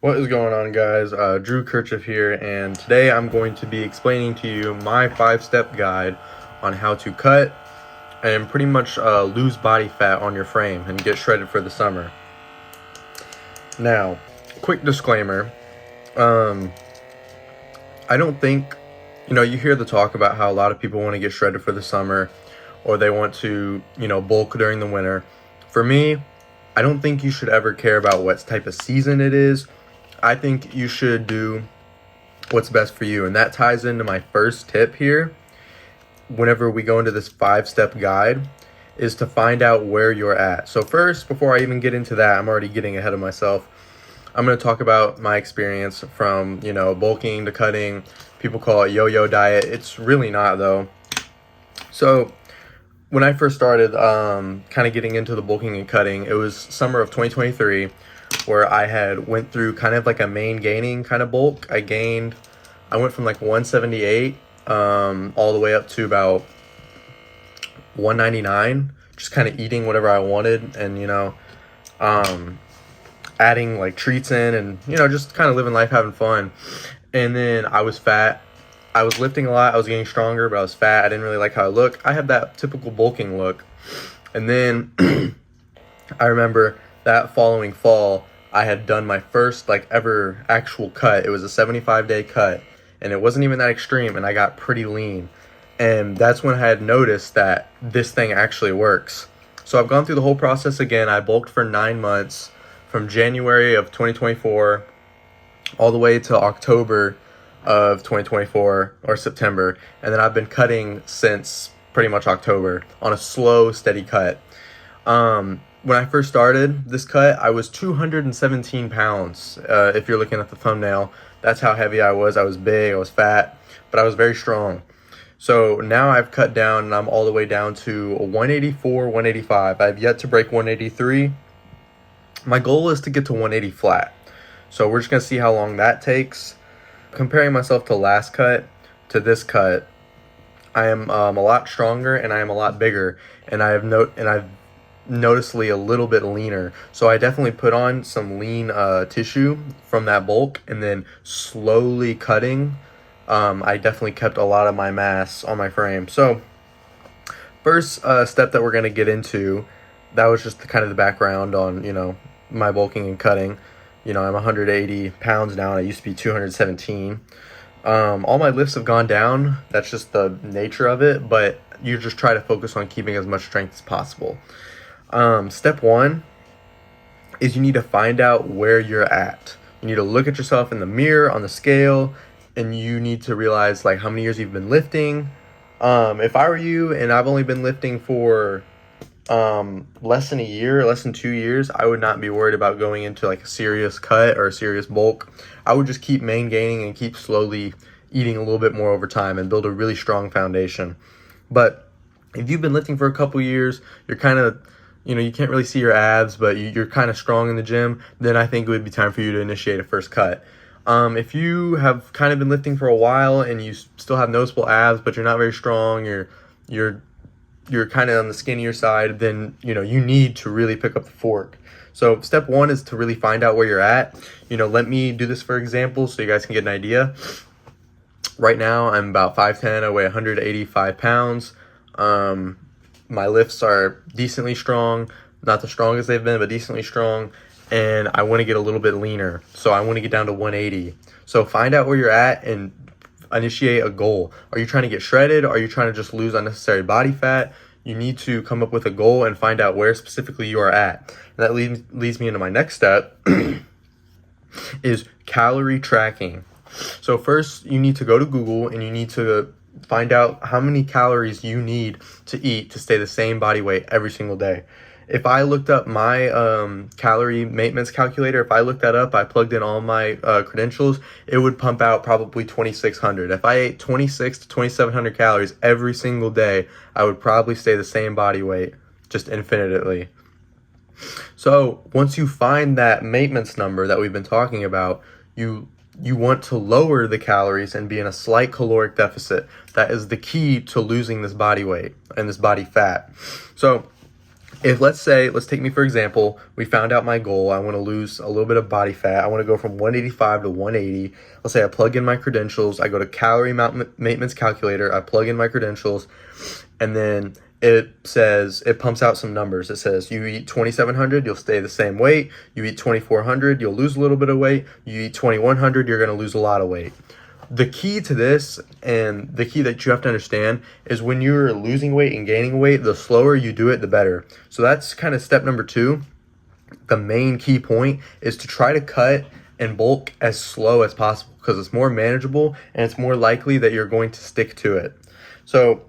What is going on, guys? Drew Kirchhoff here, and today I'm going to be explaining to you my 5-step guide on how to cut and pretty much lose body fat on your frame and get shredded for the summer. Now, quick disclaimer, I don't think, you hear the talk about how a lot of people want to get shredded for the summer or they want to, bulk during the winter. For me, I don't think you should ever care about what type of season it is. I think you should do what's best for you. And that ties into my first tip here. Whenever we go into this 5-step guide, is to find out where you're at. So first, before I even get into that, I'm already getting ahead of myself. I'm going to talk about my experience from, bulking to cutting. People call it yo-yo diet. It's really not, though. So when I first started kind of getting into the bulking and cutting, it was summer of 2023, where I had went through kind of like a main gaining kind of bulk. I went from like 178 all the way up to about 199, just kind of eating whatever I wanted and, adding like treats in and, just kind of living life, having fun. And then I was fat. I was lifting a lot. I was getting stronger, but I was fat. I didn't really like how I looked. I had that typical bulking look. And then I remember that following fall, I had done my first like ever actual cut. It was a 75-day cut, and it wasn't even that extreme, and I got pretty lean. And that's when I had noticed that this thing actually works. So I've gone through the whole process again. I bulked for 9 months, from January of 2024 all the way to October of 2024 or September. And then I've been cutting since pretty much October on a slow, steady cut. When I first started this cut, I was 217 pounds. If you're looking at the thumbnail, that's how heavy I was. I was big, I was fat, but I was very strong. So now I've cut down and I'm all the way down to 184, 185. I've yet to break 183. My goal is to get to 180 flat. So we're just going to see how long that takes. Comparing myself to last cut to this cut, I am a lot stronger and I am a lot bigger, and I've noticeably a little bit leaner. So I definitely put on some lean tissue from that bulk, and then slowly cutting, I definitely kept a lot of my mass on my frame. So first step that we're going to get into, that was just kind of the background on, my bulking and cutting. I'm 180 pounds now, and I used to be 217. All my lifts have gone down. That's just the nature of it, but you just try to focus on keeping as much strength as possible. Step one is you need to find out where you're at. You need to look at yourself in the mirror, on the scale, and you need to realize like how many years you've been lifting. If I were you and I've only been lifting for less than a year, less than 2 years, I would not be worried about going into like a serious cut or a serious bulk. I would just keep main gaining and keep slowly eating a little bit more over time and build a really strong foundation. But if you've been lifting for a couple years, you're kind of, you can't really see your abs, but you're kind of strong in the gym, then I think it would be time for you to initiate a first cut. If you have kind of been lifting for a while and you still have noticeable abs, but you're not very strong, you're kind of on the skinnier side, then, you need to really pick up the fork. So step one is to really find out where you're at. Let me do this for example so you guys can get an idea. Right now, I'm about 5'10", I weigh 185 pounds. My lifts are decently strong, not the strongest they've been, but decently strong. And I want to get a little bit leaner. So I want to get down to 180. So find out where you're at and initiate a goal. Are you trying to get shredded? Are you trying to just lose unnecessary body fat? You need to come up with a goal and find out where specifically you are at. And that leads me into my next step is calorie tracking. So first you need to go to Google and you need to find out how many calories you need to eat to stay the same body weight every single day. If I looked up my calorie maintenance calculator, if I looked that up, I plugged in all my credentials, it would pump out probably 2,600. If I ate 2,600 to 2,700 calories every single day, I would probably stay the same body weight, just infinitely. So once you find that maintenance number that we've been talking about, you want to lower the calories and be in a slight caloric deficit. That is the key to losing this body weight and this body fat. So if let's take me for example, we found out my goal. I want to lose a little bit of body fat. I want to go from 185 to 180. Let's say I plug in my credentials. I go to calorie maintenance calculator. I plug in my credentials, and then it pumps out some numbers. It says you eat 2,700, you'll stay the same weight. You eat 2,400, you'll lose a little bit of weight. You eat 2,100, you're going to lose a lot of weight. The key to this, and the key that you have to understand, is when you're losing weight and gaining weight, the slower you do it, the better. So that's kind of step number 2. The main key point is to try to cut and bulk as slow as possible, because it's more manageable and it's more likely that you're going to stick to it. So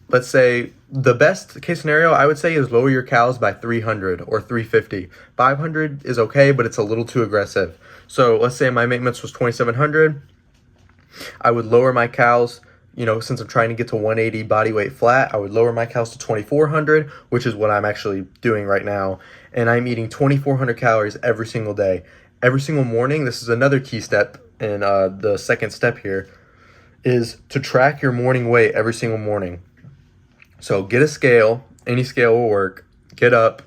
let's say the best case scenario I would say is lower your calories by 300 or 350. 500 is okay, but it's a little too aggressive. So let's say my maintenance was 2,700. I would lower my calories, since I'm trying to get to 180 body weight flat, I would lower my calories to 2,400, which is what I'm actually doing right now. And I'm eating 2,400 calories every single day. Every single morning. This is another key step, and the second step here is to track your morning weight every single morning. So get a scale, any scale will work. Get up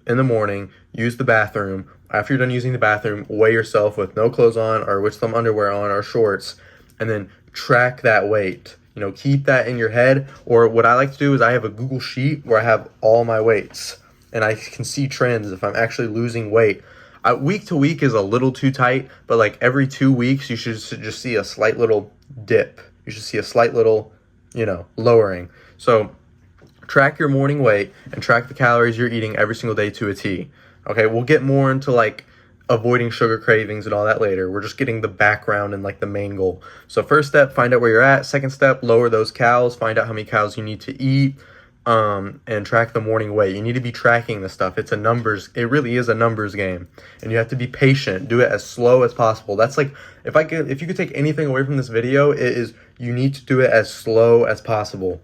in the morning, use the bathroom. After you're done using the bathroom, weigh yourself with no clothes on or with some underwear on or shorts, and then track that weight. Keep that in your head. Or what I like to do is I have a Google Sheet where I have all my weights, and I can see trends if I'm actually losing weight. Week to week is a little too tight, but like every 2 weeks, you should just see a slight little dip. You should see a slight little, lowering. So track your morning weight and track the calories you're eating every single day to a T. Okay, we'll get more into like avoiding sugar cravings and all that later. We're just getting the background and like the main goal. So first step, find out where you're at. Second step, lower those calories. Find out how many calories you need to eat, and track the morning weight. You need to be tracking the stuff. It really is a numbers game, and you have to be patient. Do it as slow as possible. That's like, if you could take anything away from this video, it is you need to do it as slow as possible.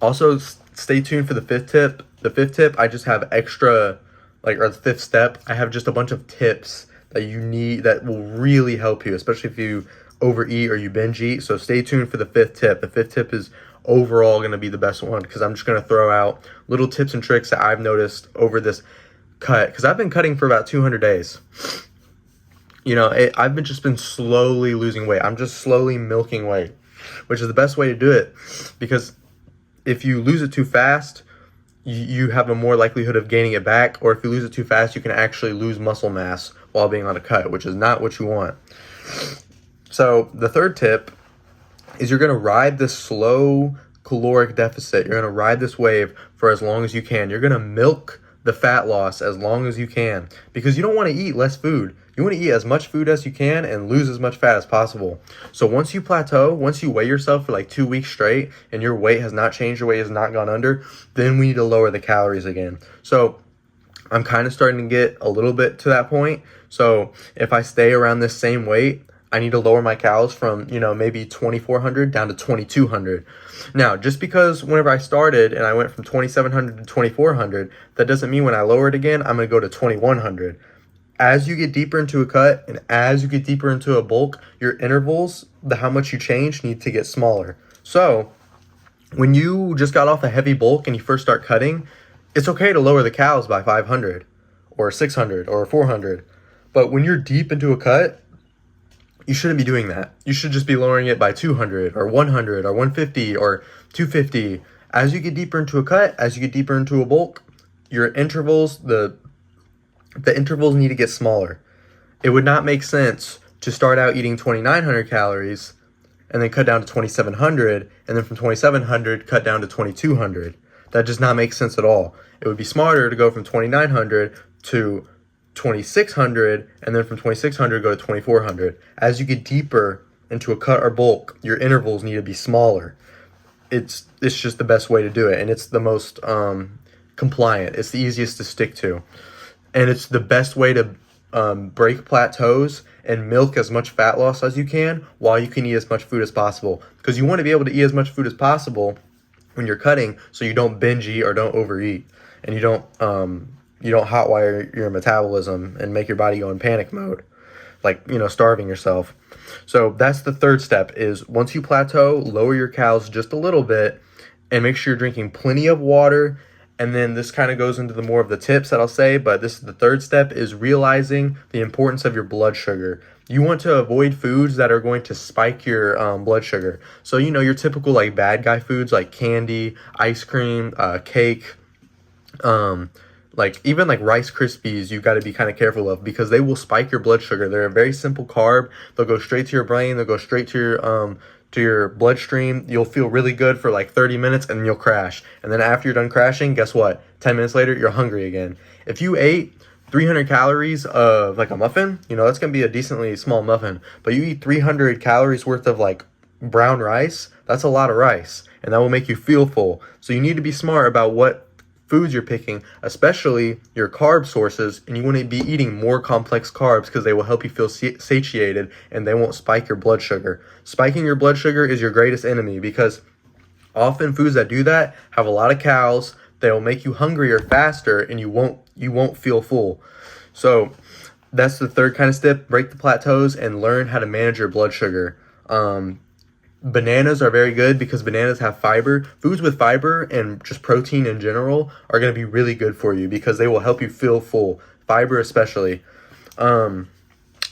Also, stay tuned for the fifth tip. The fifth tip, I just have extra, or the fifth step, I have just a bunch of tips that you need that will really help you, especially if you overeat or you binge eat. So stay tuned for the fifth tip. The fifth tip is overall going to be the best one, because I'm just going to throw out little tips and tricks that I've noticed over this cut, because I've been cutting for about 200 days. I've been slowly losing weight. I'm just slowly milking weight, which is the best way to do it, because if you lose it too fast, you have a more likelihood of gaining it back, or if you lose it too fast, you can actually lose muscle mass while being on a cut, which is not what you want. So the third tip is you're going to ride this slow caloric deficit. You're going to ride this wave for as long as you can. You're going to milk the fat loss as long as you can, because you don't want to eat less food. You want to eat as much food as you can and lose as much fat as possible. So once you plateau, once you weigh yourself for like 2 weeks straight and your weight has not changed, your weight has not gone under, then we need to lower the calories again. So I'm kind of starting to get a little bit to that point. So if I stay around this same weight, I need to lower my calories from, maybe 2,400 down to 2,200. Now, just because whenever I started and I went from 2,700 to 2,400, that doesn't mean when I lower it again, I'm going to go to 2,100. As you get deeper into a cut and as you get deeper into a bulk, your intervals, how much you change, need to get smaller. So when you just got off a heavy bulk and you first start cutting, it's okay to lower the calories by 500 or 600 or 400. But when you're deep into a cut, you shouldn't be doing that. You should just be lowering it by 200 or 100 or 150 or 250. As you get deeper into a cut, as you get deeper into a bulk, your intervals, the intervals need to get smaller. It would not make sense to start out eating 2,900 calories and then cut down to 2,700, and then from 2,700 cut down to 2,200. That does not make sense at all. It would be smarter to go from 2,900 to 2,600, and then from 2,600 go to 2,400. As you get deeper into a cut or bulk, your intervals need to be smaller. It's just the best way to do it, and it's the most compliant. It's the easiest to stick to, and it's the best way to break plateaus and milk as much fat loss as you can while you can eat as much food as possible, because you want to be able to eat as much food as possible when you're cutting, so you don't binge eat or don't overeat, and you don't hotwire your metabolism and make your body go in panic mode, like, starving yourself. So that's the third step, is once you plateau, lower your calories just a little bit and make sure you're drinking plenty of water And then this kind of goes into the more of the tips that I'll say, but this is the third step, is realizing the importance of your blood sugar. You want to avoid foods that are going to spike your blood sugar. So, your typical like bad guy foods like candy, ice cream, cake, like even like Rice Krispies, you got to be kind of careful of, because they will spike your blood sugar. They're a very simple carb. They'll go straight to your brain. They'll go straight to your bloodstream. You'll feel really good for like 30 minutes and then you'll crash. And then after you're done crashing, guess what? 10 minutes later, you're hungry again. If you ate 300 calories of like a muffin, that's going to be a decently small muffin, but you eat 300 calories worth of like brown rice, that's a lot of rice, and that will make you feel full. So you need to be smart about what foods you're picking, especially your carb sources, and you want to be eating more complex carbs because they will help you feel satiated and they won't spike your blood sugar. Spiking your blood sugar is your greatest enemy, because often foods that do that have a lot of calories. They'll make you hungrier faster and you won't feel full. So that's the third kind of step. Break the plateaus and learn how to manage your blood sugar. Bananas are very good because bananas have fiber. Foods with fiber and just protein in general are going to be really good for you because they will help you feel full. Fiber especially. Now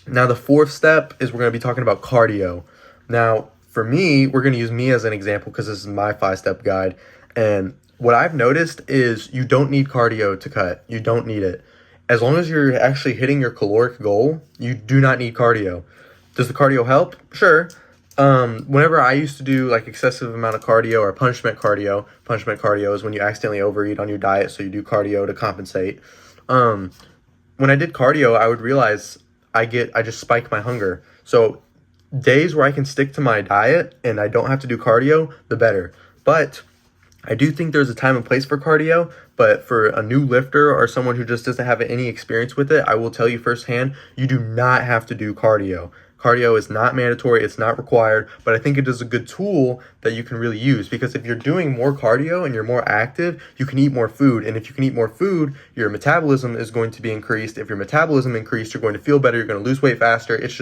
the fourth step is we're going to be talking about cardio. Now for me, we're going to use me as an example because this is my 5-step guide. And what I've noticed is you don't need cardio to cut. You don't need it. As long as you're actually hitting your caloric goal, you do not need cardio. Does the cardio help? Sure. Whenever I used to do like excessive amount of cardio or punishment cardio is when you accidentally overeat on your diet, so you do cardio to compensate. When I did cardio, I would realize I just spike my hunger. So days where I can stick to my diet and I don't have to do cardio, the better. But I do think there's a time and place for cardio, but for a new lifter or someone who just doesn't have any experience with it, I will tell you firsthand, you do not have to do cardio. Cardio is not mandatory, it's not required, but I think it is a good tool that you can really use, because if you're doing more cardio and you're more active, you can eat more food. And if you can eat more food, your metabolism is going to be increased. If your metabolism increased, you're going to feel better, you're going to lose weight faster. It's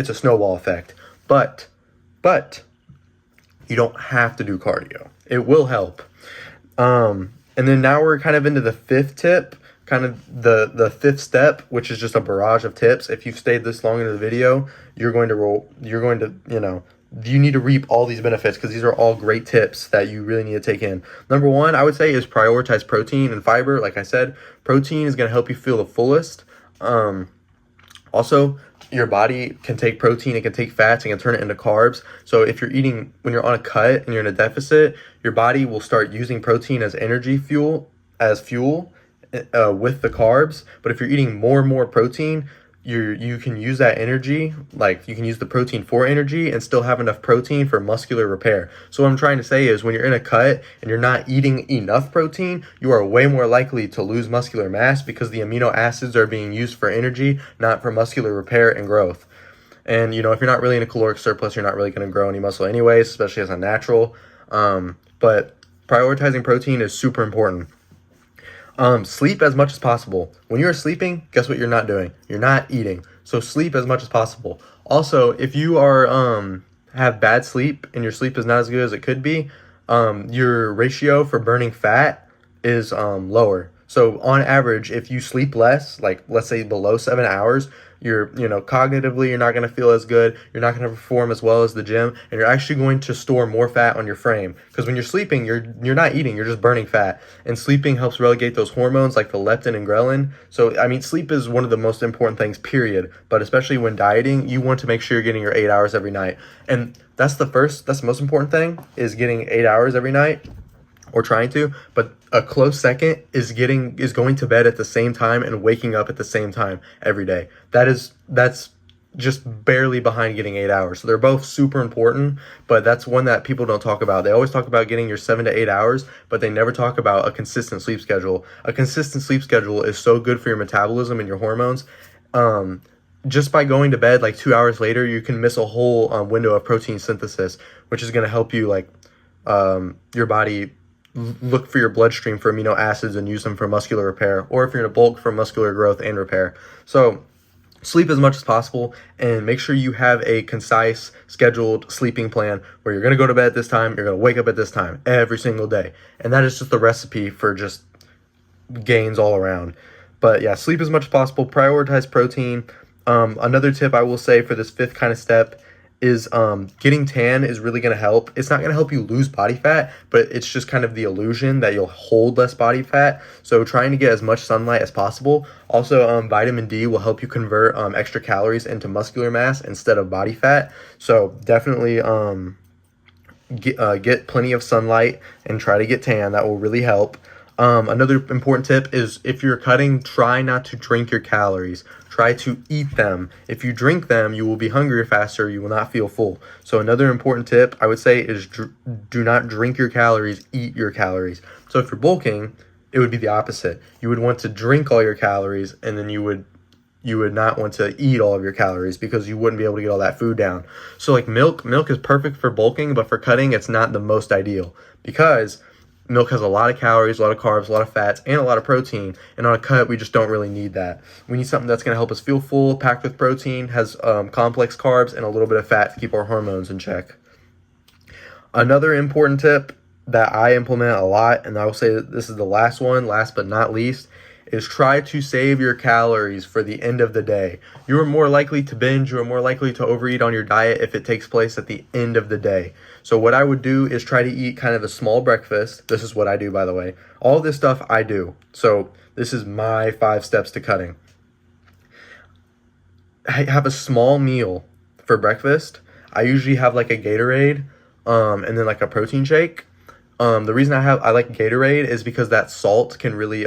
a snowball effect. But you don't have to do cardio. It will help. And then now we're kind of into the fifth tip, kind of the fifth step, which is just a barrage of tips. If you've stayed this long into the video, you need to reap all these benefits because these are all great tips that you really need to take in. Number one, I would say, is prioritize protein and fiber. Like I said, protein is going to help you feel the fullest. Also, your body can take protein, it can take fats, and can turn it into carbs. So if you're eating, when you're on a cut and you're in a deficit, your body will start using protein as fuel with the carbs. But if you're eating more and more protein, you can use that energy, like you can use the protein for energy and still have enough protein for muscular repair. So what I'm trying to say is, when you're in a cut and you're not eating enough protein, you are way more likely to lose muscular mass because the amino acids are being used for energy, not for muscular repair and growth. And if you're not really in a caloric surplus, you're not really going to grow any muscle anyways, especially as a natural. But prioritizing protein is super important. Sleep as much as possible. When you're sleeping, guess what you're not doing? You're not eating. So sleep as much as possible. Also, if you are have bad sleep and your sleep is not as good as it could be, your ratio for burning fat is lower. So on average, if you sleep less, like let's say below 7 hours, cognitively, you're not going to feel as good. You're not going to perform as well as the gym, and you're actually going to store more fat on your frame. Because when you're sleeping, you're not eating, you're just burning fat. And sleeping helps relegate those hormones like the leptin and ghrelin. So, sleep is one of the most important things, period. But especially when dieting, you want to make sure you're getting your 8 hours every night. And that's the most important thing, is getting 8 hours every night, or trying to. But a close second is going to bed at the same time and waking up at the same time every day. That's just barely behind getting 8 hours. So they're both super important, but that's one that people don't talk about. They always talk about getting your 7 to 8 hours, but they never talk about a consistent sleep schedule. A consistent sleep schedule is so good for your metabolism and your hormones. Just by going to bed like 2 hours later, you can miss a whole window of protein synthesis, which is going to help you your body look for your bloodstream for amino acids and use them for muscular repair, or if you're in a bulk, for muscular growth and repair. So Sleep as much as possible, and make sure you have a concise, scheduled sleeping plan where you're going to go to bed at this time, you're going to wake up at this time every single day. And that is just the recipe for just gains all around. But yeah, sleep as much as possible, prioritize protein. Another tip I will say for this fifth kind of step is getting tan is really going to help. It's not going to help you lose body fat, but it's just kind of the illusion that you'll hold less body fat. So trying to get as much sunlight as possible. Also, vitamin D will help you convert extra calories into muscular mass instead of body fat. So definitely get plenty of sunlight and try to get tan. That will really help. Another important tip is if you're cutting, try not to drink your calories. Try to eat them. If you drink them, you will be hungrier faster. You will not feel full. So another important tip I would say is do not drink your calories, eat your calories. So if you're bulking, it would be the opposite. You would want to drink all your calories, and then you would not want to eat all of your calories because you wouldn't be able to get all that food down. So like milk is perfect for bulking, but for cutting, it's not the most ideal because milk has a lot of calories, a lot of carbs, a lot of fats, and a lot of protein. And on a cut, we just don't really need that. We need something that's going to help us feel full, packed with protein, has complex carbs, and a little bit of fat to keep our hormones in check. Another important tip that I implement a lot, and I will say that this is the last one, last but not least, is try to save your calories for the end of the day. You are more likely to binge, you are more likely to overeat on your diet if it takes place at the end of the day. So what I would do is try to eat kind of a small breakfast. This is what I do, by the way. All this stuff I do. So this is my 5 steps to cutting. I have a small meal for breakfast. I usually have like a Gatorade, and then like a protein shake. The reason I like Gatorade is because that salt can really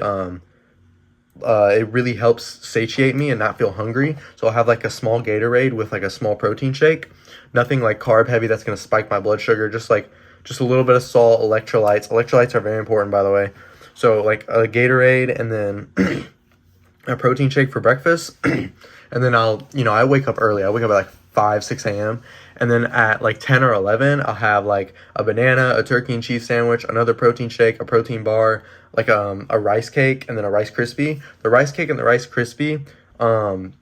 it really helps satiate me and not feel hungry. So I'll have like a small Gatorade with like a small protein shake. Nothing like carb heavy that's going to spike my blood sugar. Just a little bit of salt, electrolytes. Electrolytes are very important, by the way. So like a Gatorade and then a protein shake for breakfast. And then I wake up early. I wake up at like 5, 6 a.m. And then at like 10 or 11, I'll have like a banana, a turkey and cheese sandwich, another protein shake, a protein bar, like a rice cake, and then a Rice Krispie. The rice cake and the Rice Krispie,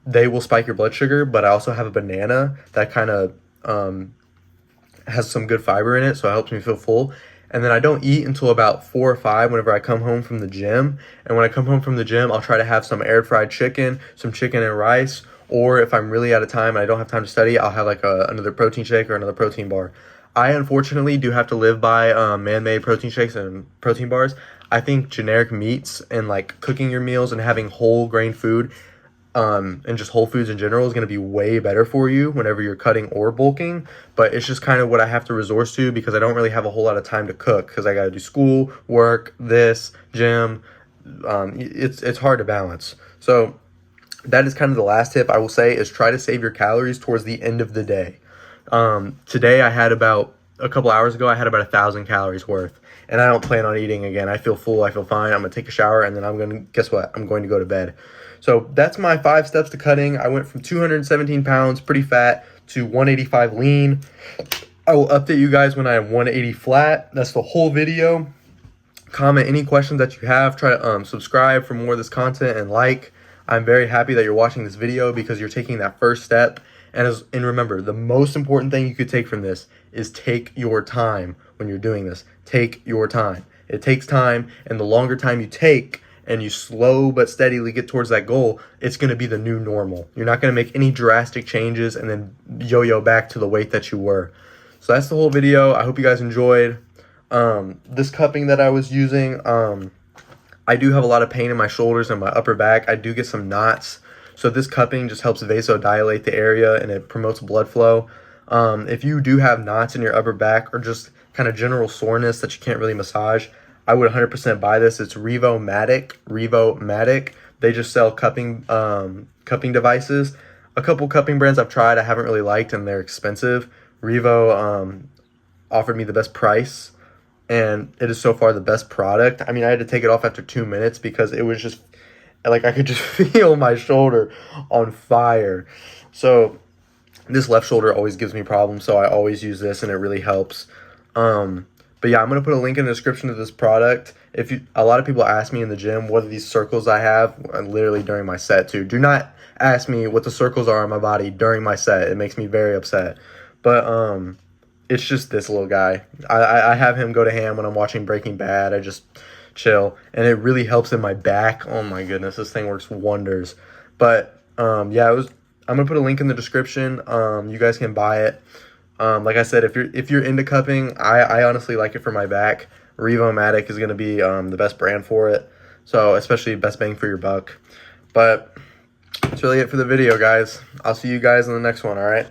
they will spike your blood sugar, but I also have a banana that kind of has some good fiber in it, so it helps me feel full. And then I don't eat until about 4 or 5 whenever I come home from the gym. And when I come home from the gym, I'll try to have some air fried chicken, some chicken and rice, or if I'm really out of time and I don't have time to study, I'll have like another protein shake or another protein bar. I unfortunately do have to live by man-made protein shakes and protein bars. I think generic meats and like cooking your meals and having whole grain food and just whole foods in general is going to be way better for you whenever you're cutting or bulking. But it's just kind of what I have to resort to because I don't really have a whole lot of time to cook because I got to do school, work, this, gym. It's hard to balance. So that is kind of the last tip I will say is try to save your calories towards the end of the day. Today a couple hours ago, I had about 1,000 calories worth. And I don't plan on eating again. I feel full. I feel fine. I'm going to take a shower and then guess what? I'm going to go to bed. So that's my 5 steps to cutting. I went from 217 pounds, pretty fat, to 185 lean. I will update you guys when I am 180 flat. That's the whole video. Comment any questions that you have. Try to subscribe for more of this content and like. I'm very happy that you're watching this video because you're taking that first step. And remember, the most important thing you could take from this is take your time when you're doing this. Take your time. It takes time, and the longer time you take and you slow but steadily get towards that goal, it's going to be the new normal. You're not going to make any drastic changes and then yo-yo back to the weight that you were. So that's the whole video. I hope you guys enjoyed. This cupping that I was using, I do have a lot of pain in my shoulders and my upper back. I do get some knots. So this cupping just helps vasodilate the area and it promotes blood flow. If you do have knots in your upper back or just kind of general soreness that you can't really massage, I would 100% buy this. It's Revo-Matic. They just sell cupping devices. A couple cupping brands I've tried I haven't really liked and they're expensive. Revo offered me the best price and it is so far the best product. I mean, I had to take it off after 2 minutes because it was just like I could just feel my shoulder on fire. So this left shoulder always gives me problems, so I always use this and it really helps. But But yeah, I'm gonna put a link in the description to this product. A lot of people ask me in the gym what are these circles I have, literally during my set too. Do not ask me what the circles are on my body during my set. It makes me very upset. But it's just this little guy. I have him go to ham when I'm watching Breaking Bad. I just chill, and it really helps in my back. Oh my goodness, this thing works wonders. But yeah, I'm gonna put a link in the description. You guys can buy it. Like I said, if you're into cupping, I honestly like it for my back. Revo-Matic is gonna be the best brand for it. So especially best bang for your buck. But that's really it for the video, guys. I'll see you guys in the next one. All right.